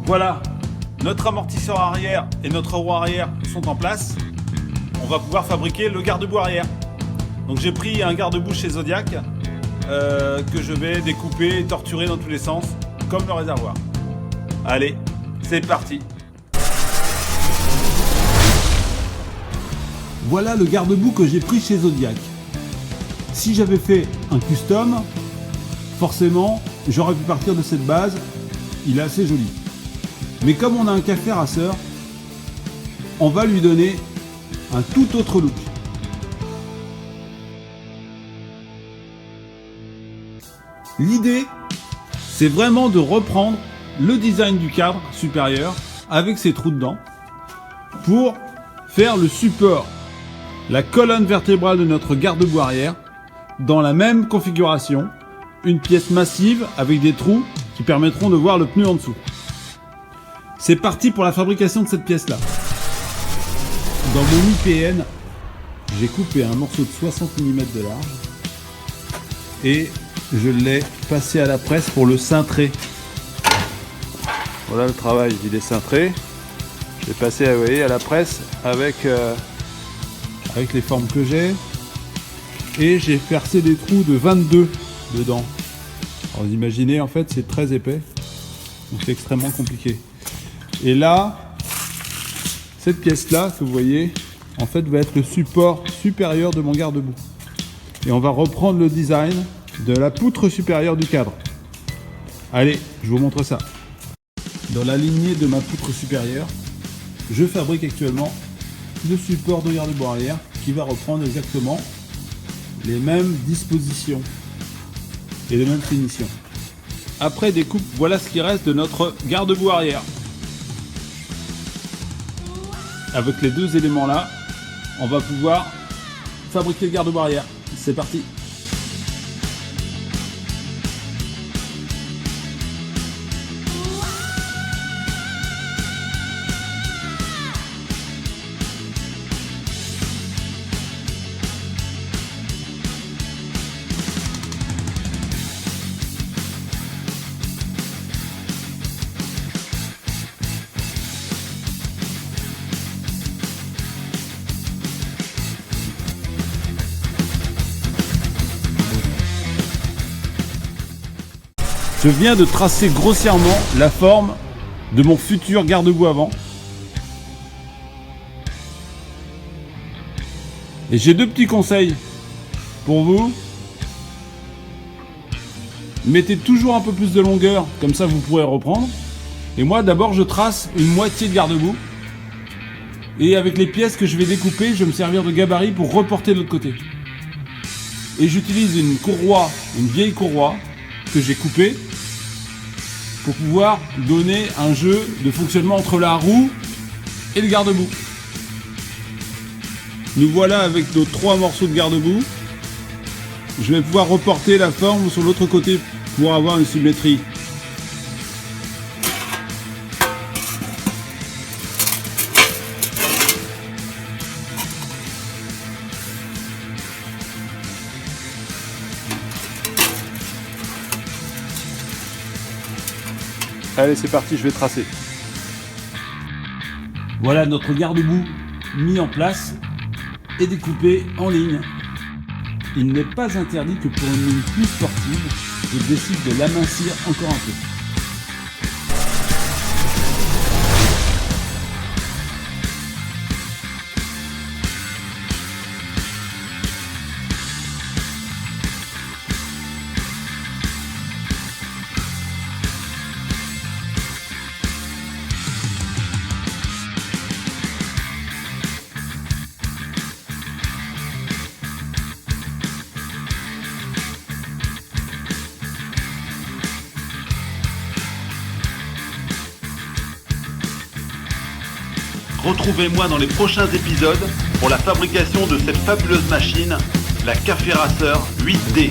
Voilà, notre amortisseur arrière et notre roue arrière sont en place. On va pouvoir fabriquer le garde-boue arrière. Donc j'ai pris un garde-boue chez Zodiac que je vais découper et torturer dans tous les sens, comme le réservoir. Allez, c'est parti. Voilà le garde-boue que j'ai pris chez Zodiac. Si j'avais fait un custom, forcément, j'aurais pu partir de cette base. Il est assez joli. Mais comme on a un café rasseur, on va lui donner un tout autre look. L'idée, c'est vraiment de reprendre le design du cadre supérieur avec ses trous dedans pour faire le support, la colonne vertébrale de notre garde-boue arrière dans la même configuration, une pièce massive avec des trous qui permettront de voir le pneu en dessous. C'est parti pour la fabrication de cette pièce-là. Dans mon IPN, j'ai coupé un morceau de 60 mm de large et je l'ai passé à la presse pour le cintrer. Voilà le travail, il est cintré. Je l'ai passé vous voyez, à la presse avec les formes que j'ai. Et j'ai percé des trous de 22 dedans. Alors vous imaginez, en fait, c'est très épais. Donc c'est extrêmement compliqué. Et là, cette pièce-là, que vous voyez, en fait, va être le support supérieur de mon garde-boue. Et on va reprendre le design de la poutre supérieure du cadre. Allez, je vous montre ça. Dans la lignée de ma poutre supérieure, je fabrique actuellement le support de garde-boue arrière qui va reprendre exactement les mêmes dispositions et les mêmes finitions. Après découpe, voilà ce qui reste de notre garde-boue arrière. Avec les deux éléments là, on va pouvoir fabriquer le garde-boue arrière. C'est parti. Je viens de tracer grossièrement la forme de mon futur garde-boue avant. Et j'ai deux petits conseils pour vous. Mettez toujours un peu plus de longueur, comme ça vous pourrez reprendre. Et moi d'abord je trace une moitié de garde-boue. Et avec les pièces que je vais découper, je vais me servir de gabarit pour reporter de l'autre côté. Et j'utilise une courroie, une vieille courroie que j'ai coupée pour pouvoir donner un jeu de fonctionnement entre la roue et le garde-boue. Nous voilà avec nos 3 morceaux de garde-boue. Je vais pouvoir reporter la forme sur l'autre côté pour avoir une symétrie. Allez, c'est parti, je vais tracer. Voilà notre garde-boue mis en place et découpé en ligne. Il n'est pas interdit que pour une ligne plus sportive, je décide de l'amincir encore un peu. Retrouvez-moi dans les prochains épisodes pour la fabrication de cette fabuleuse machine, la Café Rasseur 8D.